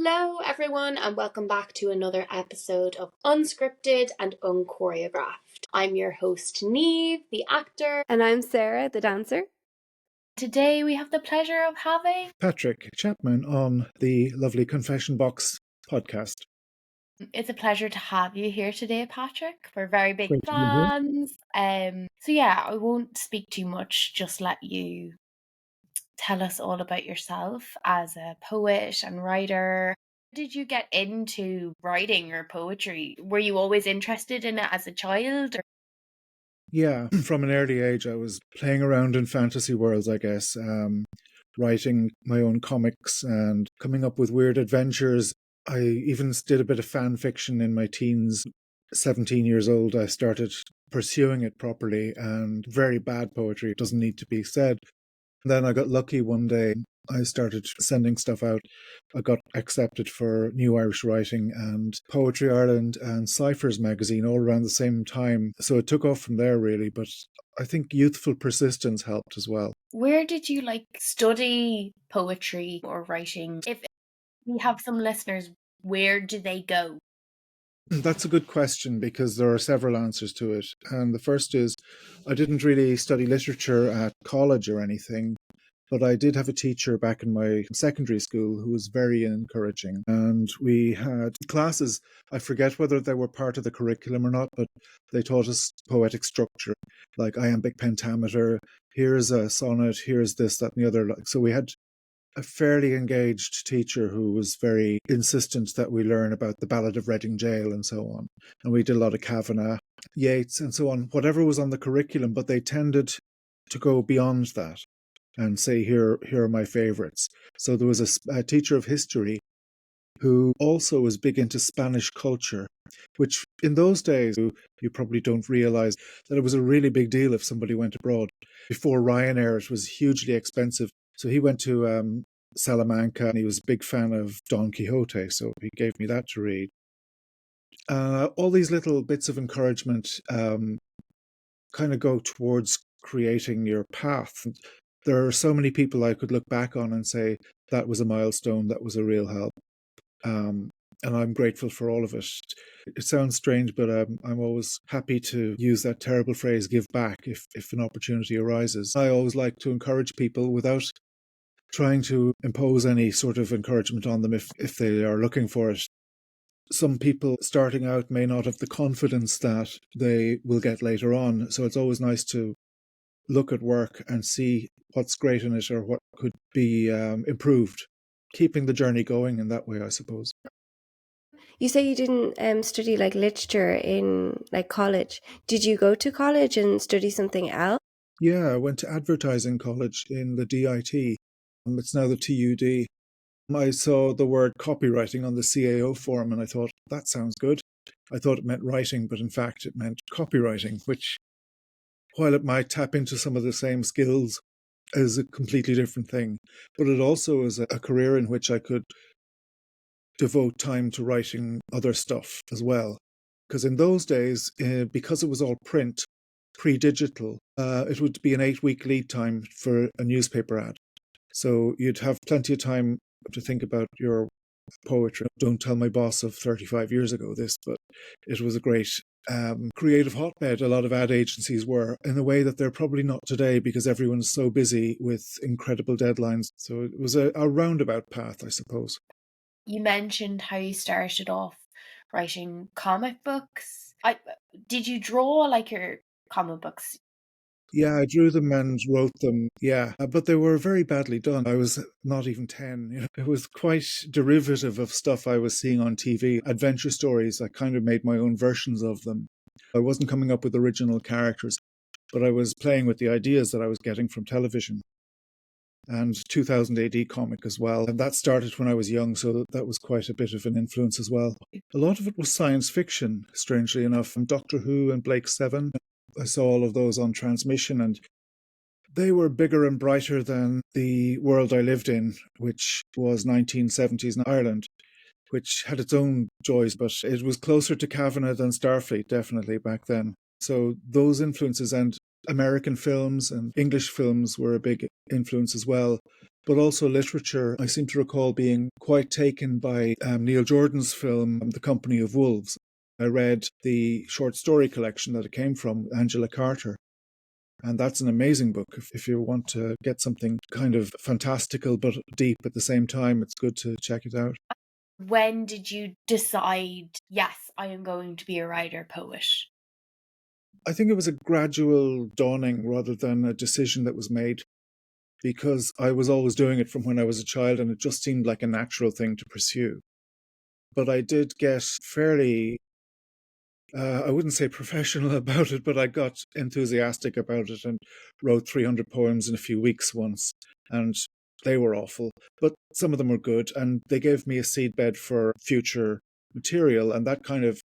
Hello everyone and welcome back to another episode of Unscripted and Unchoreographed. I'm your host Neve, the actor. And I'm Sarah, the dancer. Today we have the pleasure of having Patrick Chapman on the lovely Confession Box podcast. It's a pleasure to have you here today, Patrick. We're very big Great to be here. fans. So yeah, I won't speak too much, just let you tell us all about yourself as a poet and writer. Did you get into writing or poetry? Were you always interested in it as a child? Yeah, from an early age, I was playing around in fantasy worlds, I guess, writing my own comics and coming up with weird adventures. I even did a bit of fan fiction in my teens. 17 years old, I started pursuing it properly, and very bad poetry, it doesn't need to be said. Then I got lucky one day. I started sending stuff out. I got accepted for New Irish Writing and Poetry Ireland and Cyphers magazine all around the same time. So it took off from there, really. But I think youthful persistence helped as well. Where did you study poetry or writing? If we have some listeners, where do they go? That's a good question because there are several answers to it. And the first is, I didn't really study literature at college or anything, but I did have a teacher back in my secondary school who was very encouraging. And we had classes, I forget whether they were part of the curriculum or not, but they taught us poetic structure, like iambic pentameter, here's a sonnet, here's this, that, and the other. So we had a fairly engaged teacher who was very insistent that we learn about the Ballad of Reading Gaol and so on. And we did a lot of Kavanagh, Yeats and so on, whatever was on the curriculum, but they tended to go beyond that and say, here are my favourites. So there was a teacher of history who also was big into Spanish culture, which in those days, you probably don't realise that it was a really big deal if somebody went abroad. Before Ryanair, it was hugely expensive. So he went to Salamanca and he was a big fan of Don Quixote, so he gave me that to read. All these little bits of encouragement kind of go towards creating your path. There are so many people I could look back on and say, that was a milestone, that was a real help. And I'm grateful for all of it. It sounds strange, but I'm always happy to use that terrible phrase, give back, if an opportunity arises. I always like to encourage people without trying to impose any sort of encouragement on them if they are looking for it. Some people starting out may not have the confidence that they will get later on. So it's always nice to look at work and see what's great in it or what could be improved. Keeping the journey going in that way, I suppose. You say you didn't study literature in college. Did you go to college and study something else? Yeah, I went to advertising college in the DIT. It's now the TUD. I saw the word copywriting on the CAO form and I thought, that sounds good. I thought it meant writing, but in fact it meant copywriting, which, while it might tap into some of the same skills, is a completely different thing. But it also is a career in which I could devote time to writing other stuff as well. Because in those days, because it was all print, pre-digital, it would be an 8-week lead time for a newspaper ad. So you'd have plenty of time to think about your poetry. Don't tell my boss of 35 years ago this, but it was a great creative hotbed. A lot of ad agencies were, in a way that they're probably not today because everyone's so busy with incredible deadlines. So it was a roundabout path, I suppose. You mentioned how you started off writing comic books. Did you draw your comic books? Yeah, I drew them and wrote them, yeah, but they were very badly done. I was not even 10. It was quite derivative of stuff I was seeing on TV. Adventure stories, I kind of made my own versions of them. I wasn't coming up with original characters, but I was playing with the ideas that I was getting from television. And 2000 AD comic as well. And that started when I was young, so that was quite a bit of an influence as well. A lot of it was science fiction, strangely enough, from Doctor Who and Blake Seven. I saw all of those on transmission, and they were bigger and brighter than the world I lived in, which was 1970s in Ireland, which had its own joys, but it was closer to Kavanagh than Starfleet, definitely, back then. So those influences, and American films and English films were a big influence as well. but also literature. I seem to recall being quite taken by Neil Jordan's film, The Company of Wolves. I read the short story collection that it came from, Angela Carter. And that's an amazing book. If you want to get something kind of fantastical but deep at the same time, it's good to check it out. When did you decide, yes, I am going to be a writer poet? I think it was a gradual dawning rather than a decision that was made, because I was always doing it from when I was a child and it just seemed like a natural thing to pursue. But I did get fairly, I wouldn't say professional about it, but I got enthusiastic about it and wrote 300 poems in a few weeks once. And they were awful, but some of them were good. And they gave me a seedbed for future material. And that kind of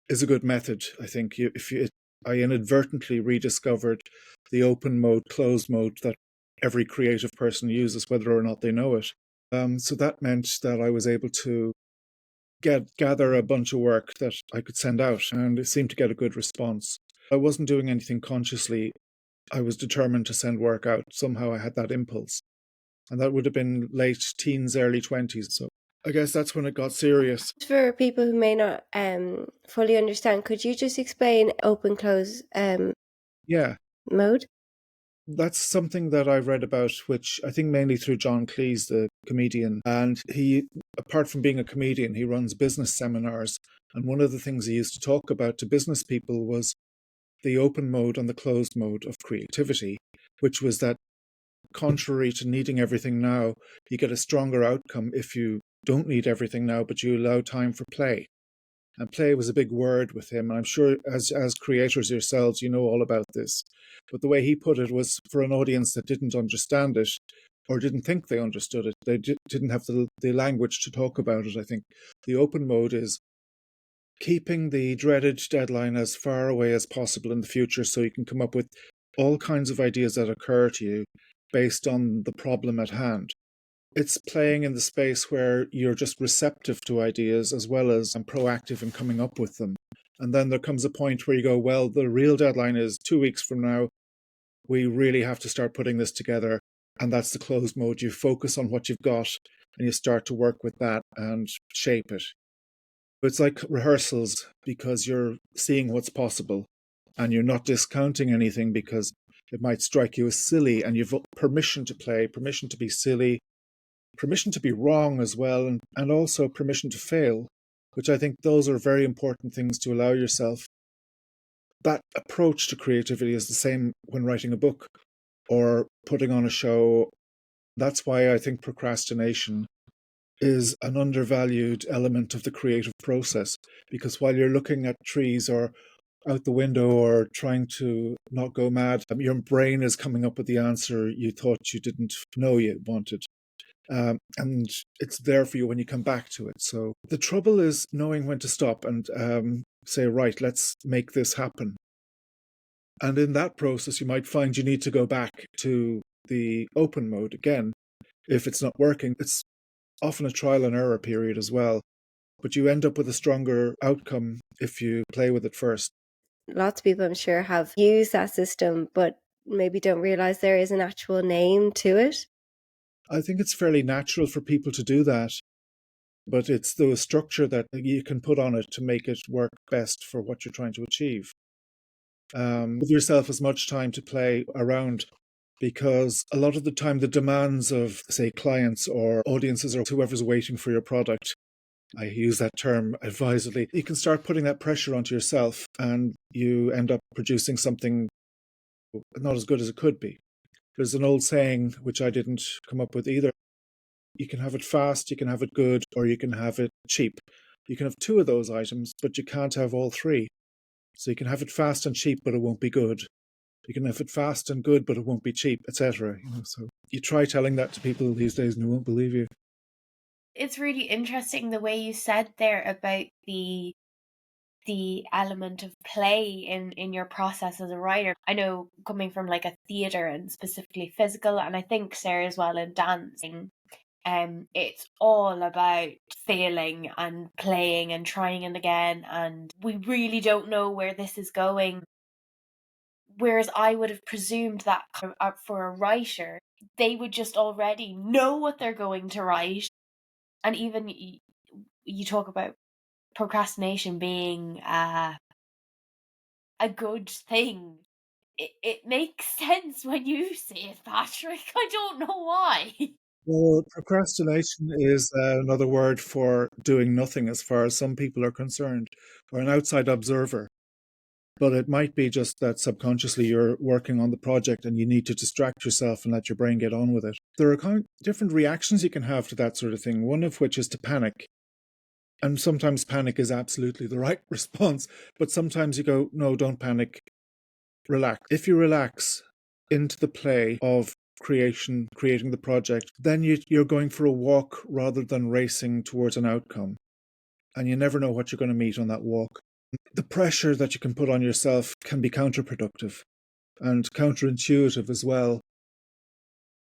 is a good method, I think. I inadvertently rediscovered the open mode, closed mode that every creative person uses, whether or not they know it. So that meant that I was able to gather a bunch of work that I could send out, and it seemed to get a good response. I wasn't doing anything consciously. I was determined to send work out. Somehow I had that impulse. And that would have been late teens, early 20s. So I guess that's when it got serious. For people who may not fully understand, could you just explain open close Yeah. mode? That's something that I've read about, which I think mainly through John Cleese, the comedian. And he, apart from being a comedian, he runs business seminars. And one of the things he used to talk about to business people was the open mode and the closed mode of creativity, which was that contrary to needing everything now, you get a stronger outcome if you don't need everything now, but you allow time for play. And play was a big word with him. I'm sure as creators yourselves, you know all about this. But the way he put it was for an audience that didn't understand it or didn't think they understood it. They didn't have the language to talk about it, I think. The open mode is keeping the dreaded deadline as far away as possible in the future so you can come up with all kinds of ideas that occur to you based on the problem at hand. It's playing in the space where you're just receptive to ideas as well as proactive in coming up with them. And then there comes a point where you go, well, the real deadline is 2 weeks from now. We really have to start putting this together. And that's the closed mode. You focus on what you've got and you start to work with that and shape it. It's like rehearsals because you're seeing what's possible and you're not discounting anything because it might strike you as silly, and you've permission to play, permission to be silly, permission to be wrong as well, and also permission to fail, which I think those are very important things to allow yourself. That approach to creativity is the same when writing a book or putting on a show. That's why I think procrastination is an undervalued element of the creative process, because while you're looking at trees or out the window or trying to not go mad, your brain is coming up with the answer you thought you didn't know you wanted. And it's there for you when you come back to it. So the trouble is knowing when to stop and say, right, let's make this happen. And in that process, you might find you need to go back to the open mode again. If it's not working, it's often a trial and error period as well. But you end up with a stronger outcome if you play with it first. Lots of people, I'm sure, have used that system, but maybe don't realize there is an actual name to it. I think it's fairly natural for people to do that, but it's the structure that you can put on it to make it work best for what you're trying to achieve. Give yourself as much time to play around, because a lot of the time the demands of, say, clients or audiences or whoever's waiting for your product, I use that term advisedly, you can start putting that pressure onto yourself and you end up producing something not as good as it could be. There's an old saying, which I didn't come up with either. You can have it fast, you can have it good, or you can have it cheap. You can have two of those items, but you can't have all three. So you can have it fast and cheap, but it won't be good. You can have it fast and good, but it won't be cheap, etc. So you try telling that to people these days and they won't believe you. It's really interesting the way you said there about the element of play in your process as a writer. I know, coming from like a theatre and specifically physical, and I think Sarah as well in dancing, it's all about failing and playing and trying it again, and we really don't know where this is going. Whereas I would have presumed that for a writer, they would just already know what they're going to write. And even you talk about procrastination being a good thing. It makes sense when you say it, Patrick. I don't know why. Well, procrastination is another word for doing nothing as far as some people are concerned, or an outside observer. But it might be just that subconsciously you're working on the project and you need to distract yourself and let your brain get on with it. There are different reactions you can have to that sort of thing, one of which is to panic. And sometimes panic is absolutely the right response, but sometimes you go, no, don't panic, relax. If you relax into the play of creating the project, then you're going for a walk rather than racing towards an outcome. And you never know what you're going to meet on that walk. The pressure that you can put on yourself can be counterproductive and counterintuitive as well.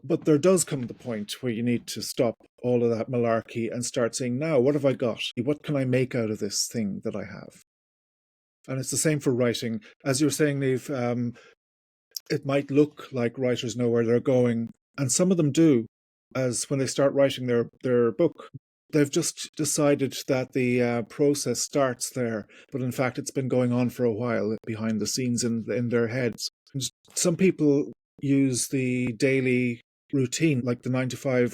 But there does come the point where you need to stop all of that malarkey and start saying, now, what have I got? What can I make out of this thing that I have? And it's the same for writing. As you were saying, Niamh, it might look like writers know where they're going, and some of them do, as when they start writing their book. They've just decided that the process starts there, but in fact it's been going on for a while behind the scenes in their heads. And some people use the daily routine, like the 9 to 5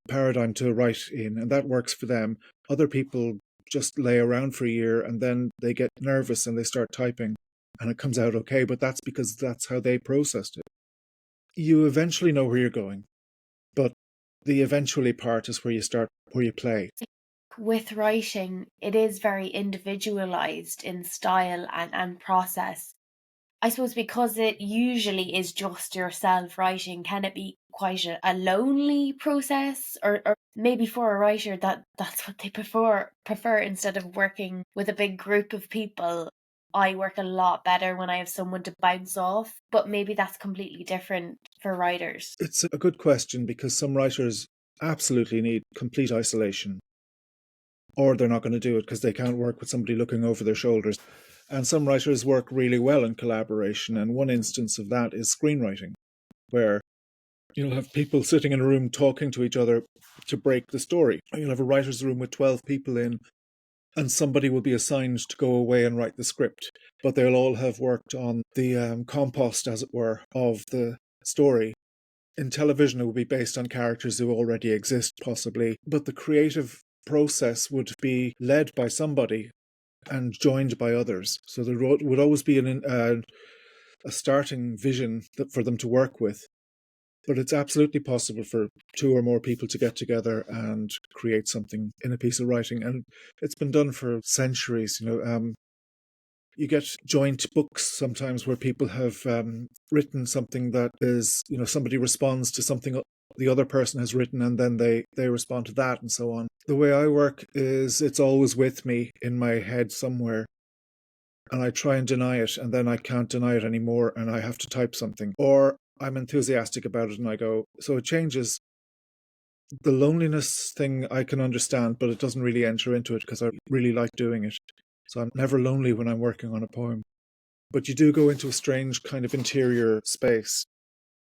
paradigm to write in, and that works for them. Other people just lay around for a year and then they get nervous and they start typing and it comes out okay, but that's because that's how they processed it. You eventually know where you're going, but the eventually part is where you play. With writing, it is very individualized in style and process. I suppose because it usually is just yourself writing, can it be quite a lonely process? Or maybe for a writer that's what they prefer instead of working with a big group of people. I work a lot better when I have someone to bounce off, but maybe that's completely different for writers. It's a good question because some writers absolutely need complete isolation, or they're not going to do it because they can't work with somebody looking over their shoulders. And some writers work really well in collaboration, and one instance of that is screenwriting, where you'll have people sitting in a room talking to each other to break the story. You'll have a writer's room with 12 people in, and somebody will be assigned to go away and write the script, but they'll all have worked on the compost, as it were, of the story. In television, it would be based on characters who already exist, possibly, but the creative process would be led by somebody and joined by others. So there would always be a starting vision for them to work with. But it's absolutely possible for 2 or more people to get together and create something in a piece of writing. And it's been done for centuries. You get joint books sometimes where people have written something that is, somebody responds to something the other person has written and then they respond to that and so on. The way I work is it's always with me in my head somewhere. And I try and deny it, and then I can't deny it anymore, and I have to type something. Or I'm enthusiastic about it, and I go, so it changes. The loneliness thing I can understand, but it doesn't really enter into it because I really like doing it. So I'm never lonely when I'm working on a poem. But you do go into a strange kind of interior space.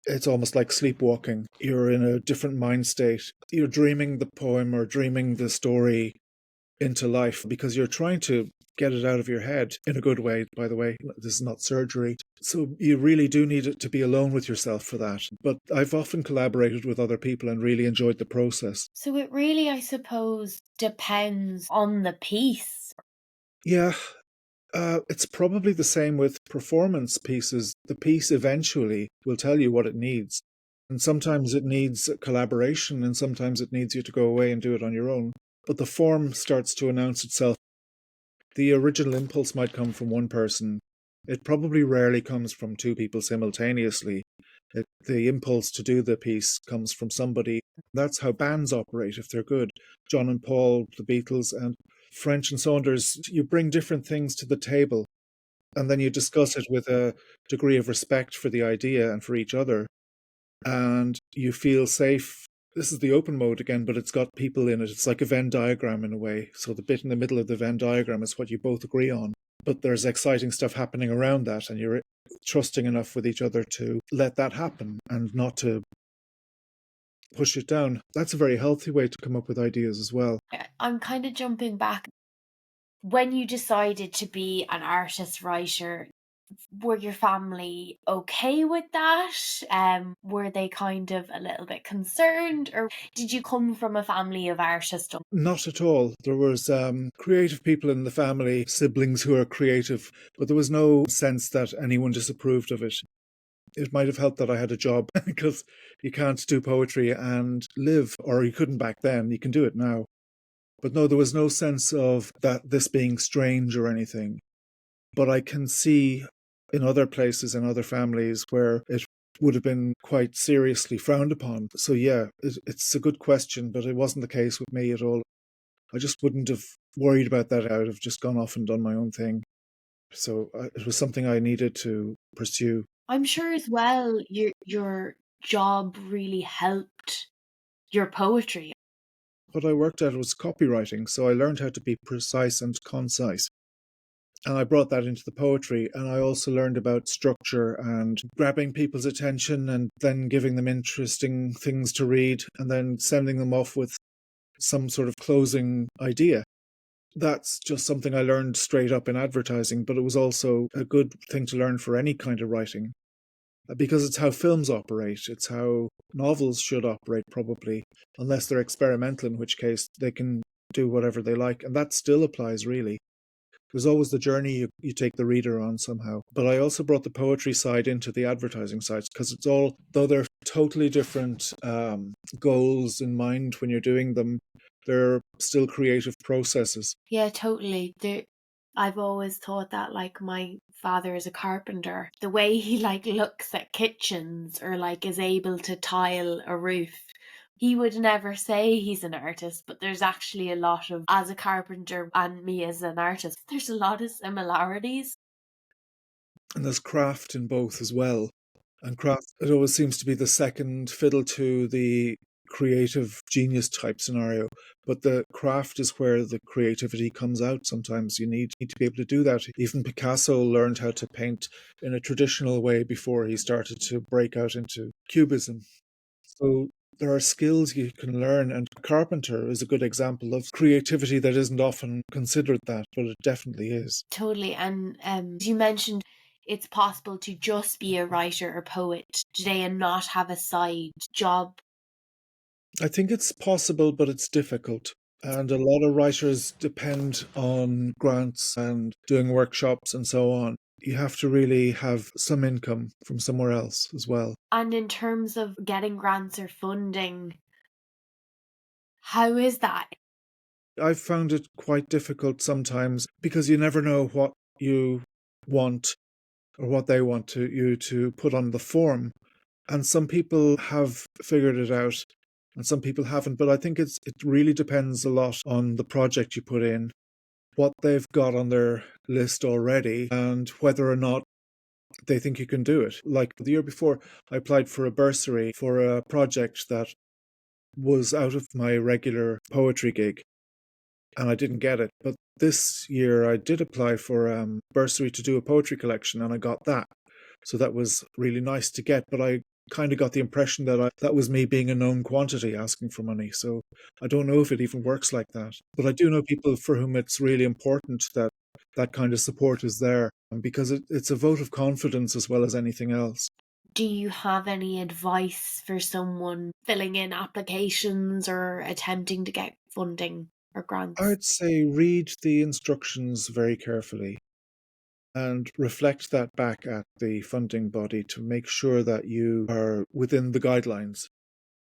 It's almost like sleepwalking. You're in a different mind state. You're dreaming the poem or dreaming the story into life because you're trying to get it out of your head in a good way, by the way. This is not surgery. So you really do need it to be alone with yourself for that. But I've often collaborated with other people and really enjoyed the process. So it really, I suppose, depends on the piece. Yeah, it's probably the same with performance pieces. The piece eventually will tell you what it needs. And sometimes it needs collaboration and sometimes it needs you to go away and do it on your own. But the form starts to announce itself. The original impulse might come from one person. It probably rarely comes from 2 people simultaneously. The impulse to do the piece comes from somebody. That's how bands operate if they're good. John and Paul, the Beatles, and French and Saunders, you bring different things to the table and then you discuss it with a degree of respect for the idea and for each other. And you feel safe. This is the open mode again, but it's got people in it. It's like a Venn diagram in a way. So the bit in the middle of the Venn diagram is what you both agree on. But there's exciting stuff happening around that, and you're trusting enough with each other to let that happen and not to push it down. That's a very healthy way to come up with ideas as well. I'm kind of jumping back. When you decided to be an artist writer, were your family okay with that? Were they kind of a little bit concerned, or did you come from a family of artists? Not at all. There was creative people in the family, siblings who are creative, but there was no sense that anyone disapproved of it. It might have helped that I had a job because you can't do poetry and live, or you couldn't back then. You can do it now. But no, there was no sense of that this being strange or anything. But I can see in other places and other families where it would have been quite seriously frowned upon. So yeah, it's a good question, but it wasn't the case with me at all. I just wouldn't have worried about that. I would have just gone off and done my own thing. So it was something I needed to pursue. I'm sure as well your job really helped your poetry. What I worked at was copywriting, so I learned how to be precise and concise. And I brought that into the poetry, and I also learned about structure and grabbing people's attention and then giving them interesting things to read and then sending them off with some sort of closing idea. That's just something I learned straight up in advertising, but it was also a good thing to learn for any kind of writing. Because it's how films operate, it's how novels should operate, probably, unless they're experimental, in which case they can do whatever they like. And that still applies, really. There's always the journey you take the reader on somehow. But I also brought the poetry side into the advertising side, because it's all, though they're totally different goals in mind when you're doing them, they're still creative processes. Yeah, totally. I've always thought that, like, my father is a carpenter. The way he like looks at kitchens or like is able to tile a roof, he would never say he's an artist, but there's actually a lot of, as a carpenter and me as an artist, there's a lot of similarities. And there's craft in both as well. And craft, it always seems to be the second fiddle to the creative genius type scenario. But the craft is where the creativity comes out. Sometimes you need to be able to do that. Even Picasso learned how to paint in a traditional way before he started to break out into cubism. So there are skills you can learn, and carpenter is a good example of creativity that isn't often considered that, but it definitely is. Totally. And you mentioned it's possible to just be a writer or poet today and not have a side job. I think it's possible, but it's difficult. And a lot of writers depend on grants and doing workshops and so on. You have to really have some income from somewhere else as well. And in terms of getting grants or funding, how is that? I've found it quite difficult sometimes because you never know what you want or what they want you to put on the form. And some people have figured it out and some people haven't. But I think it really depends a lot on the project you put in, what they've got on their list already, and whether or not they think you can do it. Like the year before, I applied for a bursary for a project that was out of my regular poetry gig, and I didn't get it. But this year I did apply for a bursary to do a poetry collection, and I got that. So that was really nice to get, but I kind of got the impression that that was me being a known quantity asking for money. So I don't know if it even works like that. But I do know people for whom it's really important that that kind of support is there, because it's a vote of confidence as well as anything else. Do you have any advice for someone filling in applications or attempting to get funding or grants? I'd say read the instructions very carefully and reflect that back at the funding body to make sure that you are within the guidelines,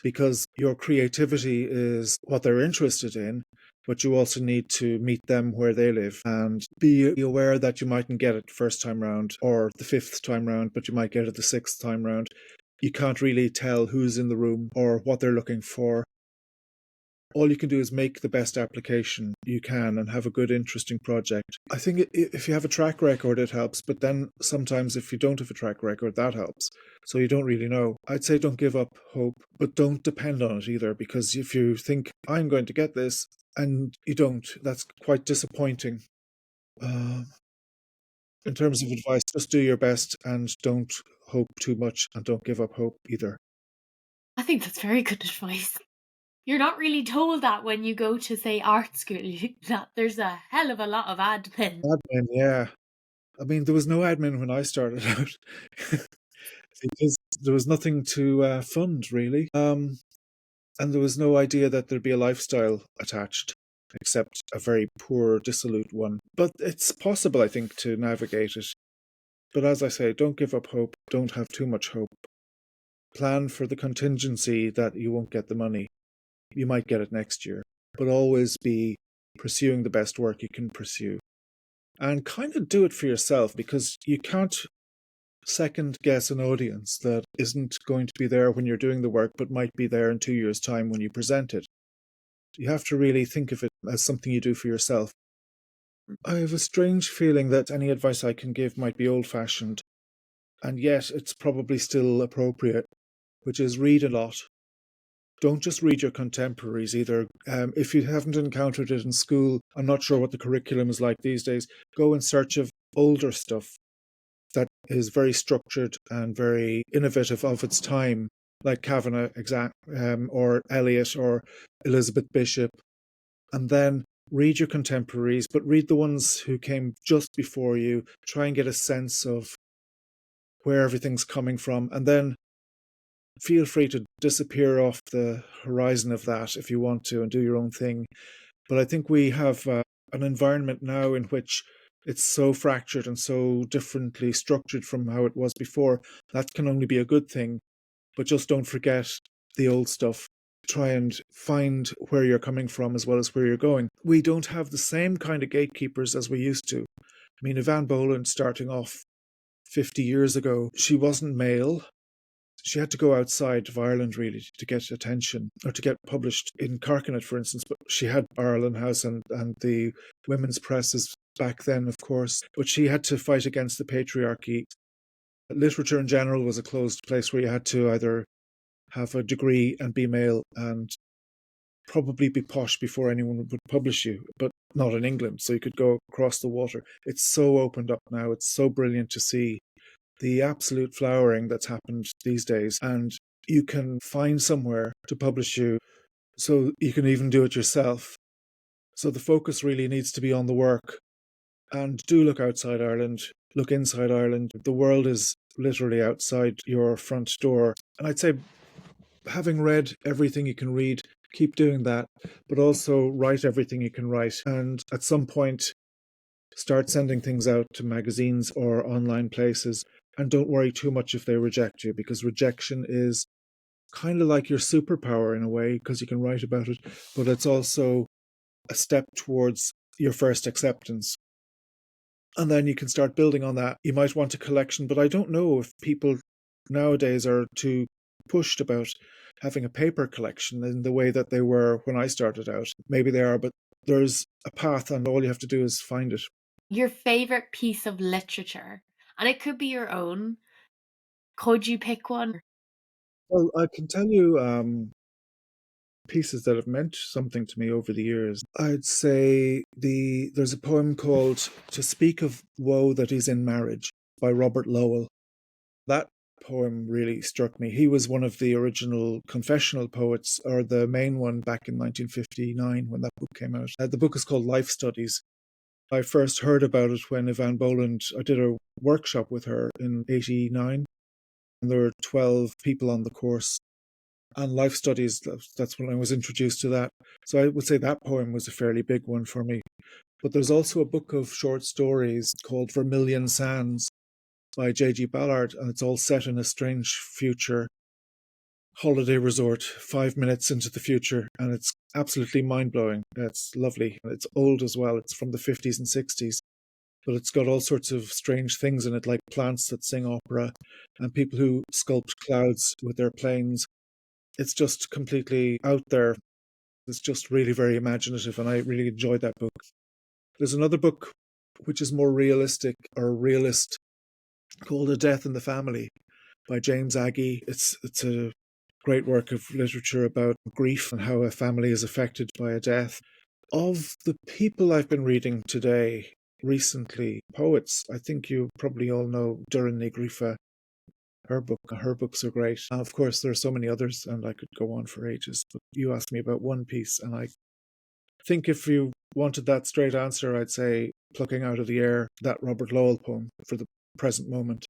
because your creativity is what they're interested in, but you also need to meet them where they live and be aware that you mightn't get it first time round or the fifth time round, but you might get it the sixth time round. You can't really tell who's in the room or what they're looking for. All you can do is make the best application you can and have a good, interesting project. I think if you have a track record, it helps, but then sometimes if you don't have a track record, that helps. So you don't really know. I'd say don't give up hope, but don't depend on it either, because if you think, I'm going to get this, and you don't, that's quite disappointing. In terms of advice, just do your best and don't hope too much and don't give up hope either. I think that's very good advice. You're not really told that when you go to, say, art school, that there's a hell of a lot of admin. Admin, yeah. I mean, there was no admin when I started out because there was nothing to fund really. And there was no idea that there'd be a lifestyle attached, except a very poor, dissolute one. But it's possible, I think, to navigate it. But as I say, don't give up hope. Don't have too much hope. Plan for the contingency that you won't get the money. You might get it next year. But always be pursuing the best work you can pursue. And kind of do it for yourself, because you can't second guess an audience that isn't going to be there when you're doing the work, but might be there in 2 years' time when you present it. You have to really think of it as something you do for yourself. I have a strange feeling that any advice I can give might be old-fashioned, and yet it's probably still appropriate, which is read a lot. Don't just read your contemporaries either. If you haven't encountered it in school, I'm not sure what the curriculum is like these days, go in search of older stuff that is very structured and very innovative of its time, like Kavanagh or Eliot or Elizabeth Bishop. And then read your contemporaries, but read the ones who came just before you. Try and get a sense of where everything's coming from, and then feel free to disappear off the horizon of that if you want to and do your own thing. But I think we have an environment now in which it's so fractured and so differently structured from how it was before. That can only be a good thing, but just don't forget the old stuff. Try and find where you're coming from as well as where you're going. We don't have the same kind of gatekeepers as we used to. I mean, Evan Boland, starting off 50 years ago, she wasn't male. She had to go outside of Ireland really to get attention or to get published in Carcanet, for instance. But she had Ireland House and the women's presses back then, of course. But she had to fight against the patriarchy. Literature in general was a closed place where you had to either have a degree and be male and probably be posh before anyone would publish you, but not in England. So you could go across the water. It's so opened up now. It's so brilliant to see the absolute flowering that's happened these days. And you can find somewhere to publish you, so you can even do it yourself. So the focus really needs to be on the work. And do look outside Ireland, look inside Ireland. The world is literally outside your front door. And I'd say, having read everything you can read, keep doing that, but also write everything you can write. And at some point, start sending things out to magazines or online places. And don't worry too much if they reject you, because rejection is kind of like your superpower in a way, because you can write about it, but it's also a step towards your first acceptance. And then you can start building on that. You might want a collection, but I don't know if people nowadays are too pushed about having a paper collection in the way that they were when I started out. Maybe they are, but there's a path and all you have to do is find it. Your favorite piece of literature, and it could be your own. Could you pick one? Well, I can tell you pieces that have meant something to me over the years. I'd say there's a poem called To Speak of Woe That Is in Marriage by Robert Lowell. That poem really struck me. He was one of the original confessional poets, or the main one, back in 1959 when that book came out. The book is called Life Studies. I first heard about it when Evan Boland, I did a workshop with her in 89, and there were 12 people on the course. And Life Studies, that's when I was introduced to that. So I would say that poem was a fairly big one for me. But there's also a book of short stories called Vermilion Sands by J.G. Ballard, and it's all set in a strange future holiday resort 5 minutes into the future, and it's absolutely mind-blowing. It's lovely. It's old as well. It's from the 50s and 60s, but it's got all sorts of strange things in it, like plants that sing opera and people who sculpt clouds with their planes. It's just completely out there. It's just really very imaginative, and I really enjoyed that book. There's another book which is more realistic, or realist, called A Death in the Family by James Agee. It's a great work of literature about grief and how a family is affected by a death. Of the people I've been reading today, recently poets. I think you probably all know Doireann Ní Ghríofa. Her books are great. Of course, there are so many others, and I could go on for ages. But you asked me about one piece, and I think if you wanted that straight answer, I'd say Plucking Out of the Air, that Robert Lowell poem for the present moment.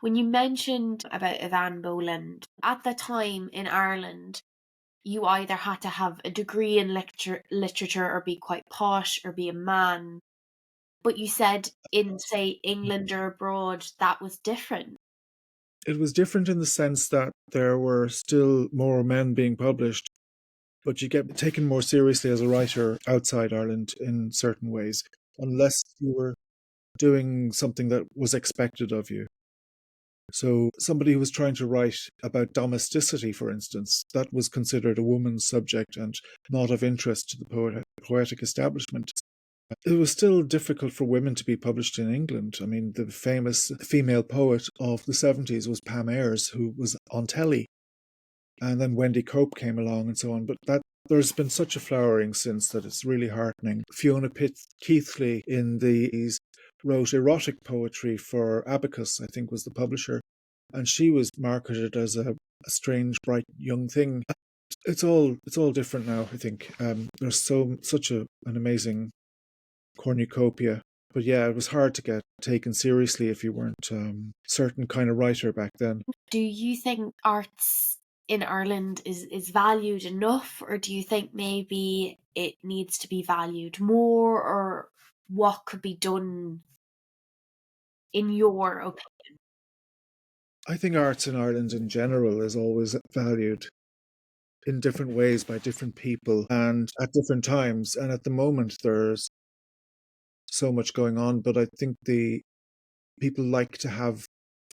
When you mentioned about Evan Boland, at the time in Ireland, you either had to have a degree in literature or be quite posh or be a man. But you said in, say, England or abroad, that was different. It was different in the sense that there were still more men being published, but you get taken more seriously as a writer outside Ireland in certain ways, unless you were doing something that was expected of you. So somebody who was trying to write about domesticity, for instance, that was considered a woman's subject and not of interest to the poetic establishment. It was still difficult for women to be published in England. I mean, the famous female poet of the 70s was Pam Ayres, who was on telly. And then Wendy Cope came along and so on. But there's been such a flowering since that it's really heartening. Fiona Keithley in the 80s wrote erotic poetry for Abacus, I think was the publisher. And she was marketed as a strange, bright young thing. It's all different now, I think. There's such an amazing cornucopia. But yeah, it was hard to get taken seriously if you weren't a certain kind of writer back then. Do you think arts in Ireland is valued enough, or do you think maybe it needs to be valued more, or what could be done in your opinion? I think arts in Ireland in general is always valued in different ways by different people and at different times. And at the moment, there's so much going on, but I think the people like to have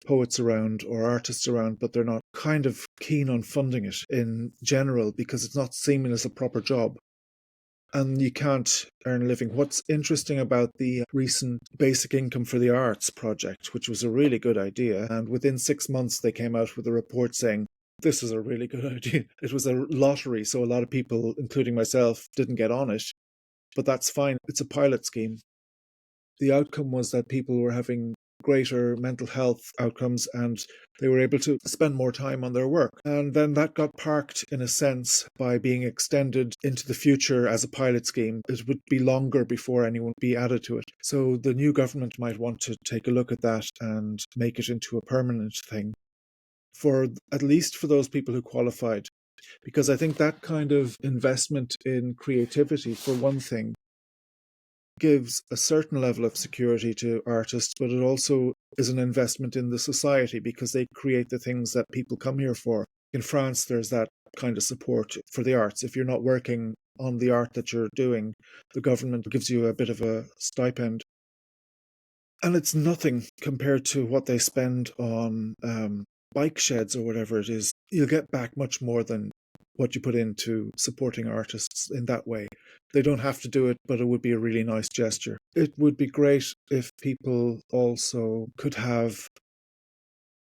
poets around or artists around, but they're not kind of keen on funding it in general because it's not seen as a proper job. And you can't earn a living. What's interesting about the recent Basic Income for the Arts project, which was a really good idea, and within 6 months they came out with a report saying, this is a really good idea. It was a lottery, so a lot of people, including myself, didn't get on it. But that's fine. It's a pilot scheme. The outcome was that people were having greater mental health outcomes and they were able to spend more time on their work. And then that got parked in a sense by being extended into the future as a pilot scheme. It would be longer before anyone would be added to it. So the new government might want to take a look at that and make it into a permanent thing for at least for those people who qualified. Because I think that kind of investment in creativity, for one thing, gives a certain level of security to artists, but it also is an investment in the society because they create the things that people come here for. In France, there's that kind of support for the arts. If you're not working on the art that you're doing, the government gives you a bit of a stipend. And it's nothing compared to what they spend on bike sheds or whatever it is. You'll get back much more than what you put into supporting artists in that way. They don't have to do it, but it would be a really nice gesture. It would be great if people also could have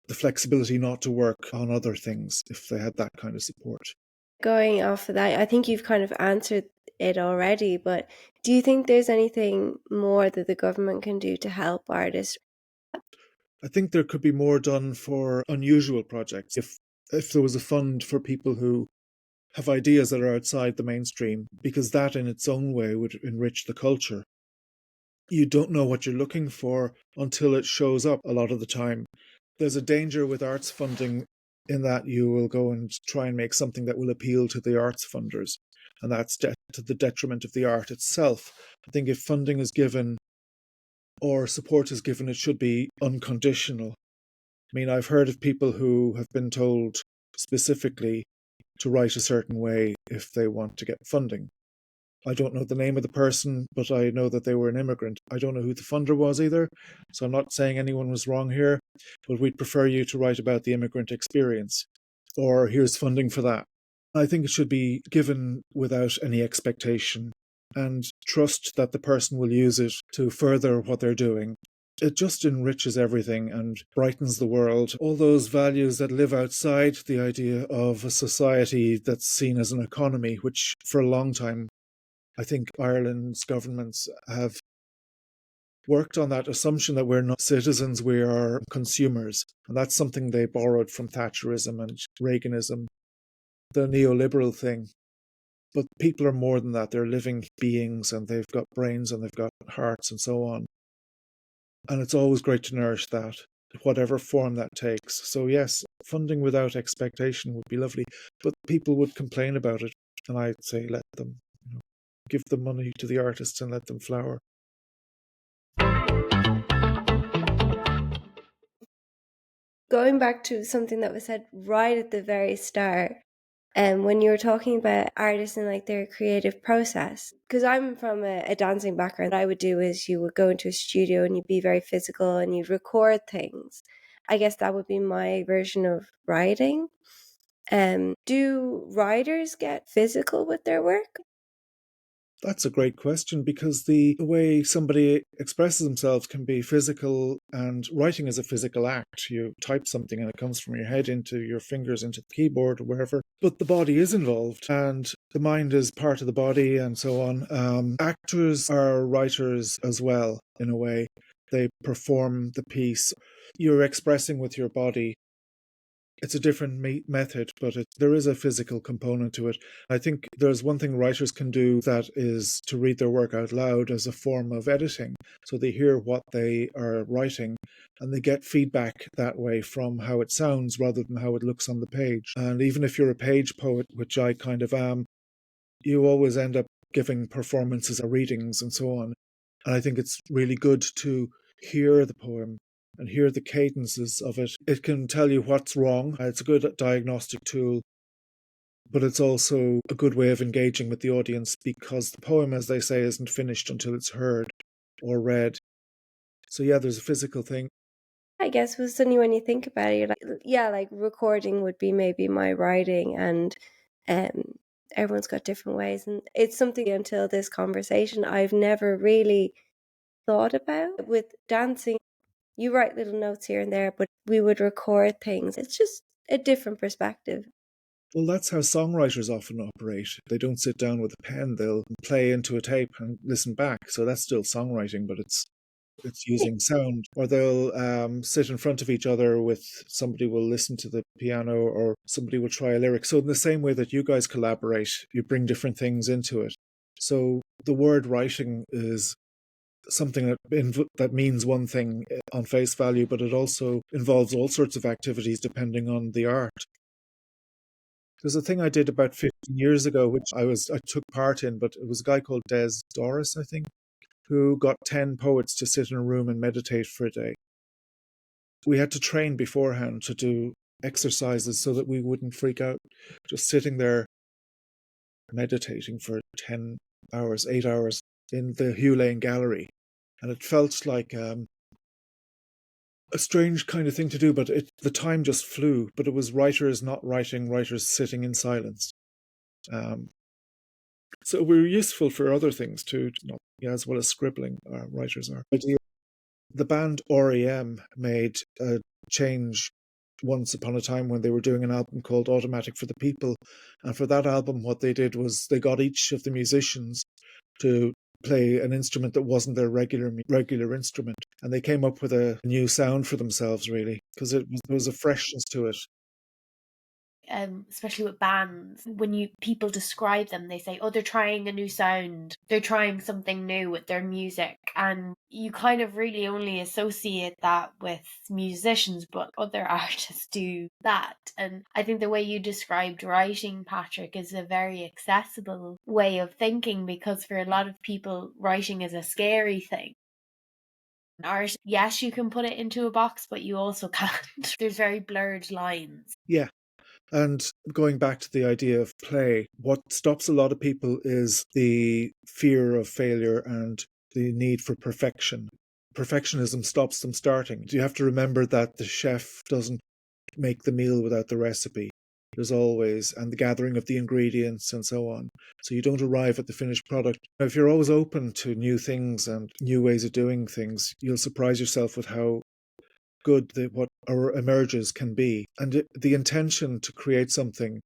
the flexibility not to work on other things if they had that kind of support. Going off of that, I think you've kind of answered it already, but do you think there's anything more that the government can do to help artists? I think there could be more done for unusual projects. If there was a fund for people who have ideas that are outside the mainstream, because that in its own way would enrich the culture. You don't know what you're looking for until it shows up a lot of the time. There's a danger with arts funding in that you will go and try and make something that will appeal to the arts funders, and that's to the detriment of the art itself. I think if funding is given or support is given, it should be unconditional. I mean, I've heard of people who have been told specifically to write a certain way if they want to get funding. I don't know the name of the person, but I know that they were an immigrant. I don't know who the funder was either, so I'm not saying anyone was wrong here, but we'd prefer you to write about the immigrant experience, or here's funding for that. I think it should be given without any expectation and trust that the person will use it to further what they're doing. It just enriches everything and brightens the world. All those values that live outside the idea of a society that's seen as an economy, which for a long time I think Ireland's governments have worked on that assumption that we're not citizens, we are consumers. And that's something they borrowed from Thatcherism and Reaganism, the neoliberal thing. But people are more than that. They're living beings, and they've got brains and they've got hearts and so on. And it's always great to nourish that, whatever form that takes. So yes, funding without expectation would be lovely, but people would complain about it. And I'd say, let them, give the money to the artists and let them flower. Going back to something that was said right at the very start, and when you were talking about artists and like their creative process, because I'm from a dancing background, what I would do is you would go into a studio and you'd be very physical and you'd record things. I guess that would be my version of writing. Do writers get physical with their work? That's a great question, because the way somebody expresses themselves can be physical, and writing is a physical act. You type something and it comes from your head into your fingers, into the keyboard or wherever. But the body is involved and the mind is part of the body and so on. Actors are writers as well, in a way. They perform the piece. You're expressing with your body. It's a different method, but there is a physical component to it. I think there's one thing writers can do, that is to read their work out loud as a form of editing. So they hear what they are writing and they get feedback that way from how it sounds rather than how it looks on the page. And even if you're a page poet, which I kind of am, you always end up giving performances or readings and so on. And I think it's really good to hear the poem and hear the cadences of it. It can tell you what's wrong. It's a good diagnostic tool, but it's also a good way of engaging with the audience, because the poem, as they say, isn't finished until it's heard or read. So yeah, there's a physical thing. I guess was suddenly when you think about it, you're like, yeah, like recording would be maybe my writing, and everyone's got different ways. And it's something until this conversation I've never really thought about. With dancing, you write little notes here and there, but we would record things. It's just a different perspective. Well, that's how songwriters often operate. They don't sit down with a pen, they'll play into a tape and listen back. So that's still songwriting, but it's using sound. Or they'll sit in front of each other with somebody will listen to the piano, or somebody will try a lyric. So in the same way that you guys collaborate, you bring different things into it. So the word writing is something that means one thing on face value, but it also involves all sorts of activities depending on the art. There's a thing I did about 15 years ago, which I took part in, but it was a guy called Des Doris, I think, who got 10 poets to sit in a room and meditate for a day. We had to train beforehand to do exercises so that we wouldn't freak out, just sitting there meditating for 10 hours, 8 hours in the Hugh Lane Gallery. And it felt like a strange kind of thing to do, but the time just flew. But it was writers not writing, writers sitting in silence. So we're useful for other things too, as well as scribbling. Writers are. The band REM made a change once upon a time when they were doing an album called Automatic for the People. And for that album, what they did was they got each of the musicians to play an instrument that wasn't their regular instrument. And they came up with a new sound for themselves, really, because there was a freshness to it. Especially with bands, when people describe them, they say, oh, they're trying a new sound, they're trying something new with their music, and you kind of really only associate that with musicians, but other artists do that. And I think the way you described writing, Patrick, is a very accessible way of thinking, because for a lot of people, writing is a scary thing. Art, yes, you can put it into a box, but you also can't. There's very blurred lines. Yeah. And going back to the idea of play, what stops a lot of people is the fear of failure and the need for perfection. Perfectionism stops them starting. You have to remember that the chef doesn't make the meal without the recipe. There's always, and the gathering of the ingredients and so on. So you don't arrive at the finished product. If you're always open to new things and new ways of doing things, you'll surprise yourself with how good what our emerges can be. And the intention to create something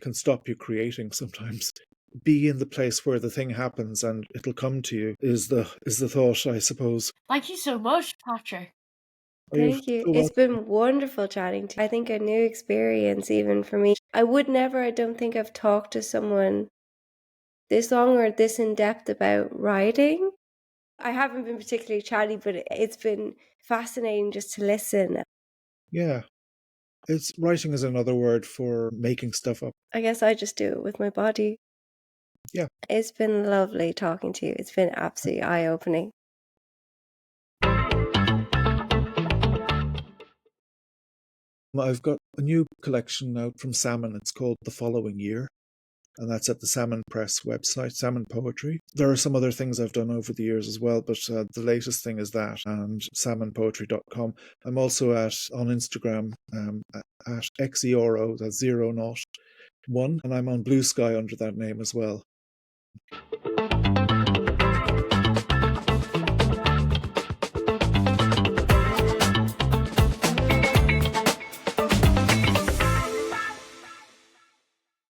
can stop you creating sometimes. be in the place where the thing happens and it'll come to you is the thought, I suppose. Thank you so much, Patrick. Oh, you're Thank you. so It's welcome. been wonderful chatting to you. I think a new experience even for me. I would never, I don't think I've talked to someone this long or this in depth about writing. I haven't been particularly chatty, but it's been fascinating just to listen. Yeah. It's writing is another word for making stuff up. I guess I just do it with my body. Yeah. It's been lovely talking to you. It's been absolutely eye-opening. I've got a new collection out from Salmon. It's called The Following Year, and that's at the Salmon Press website, Salmon Poetry. There are some other things I've done over the years as well, but the latest thing is that, and salmonpoetry.com. I'm also on Instagram at Xeoro, that's 001, and I'm on Blue Sky under that name as well.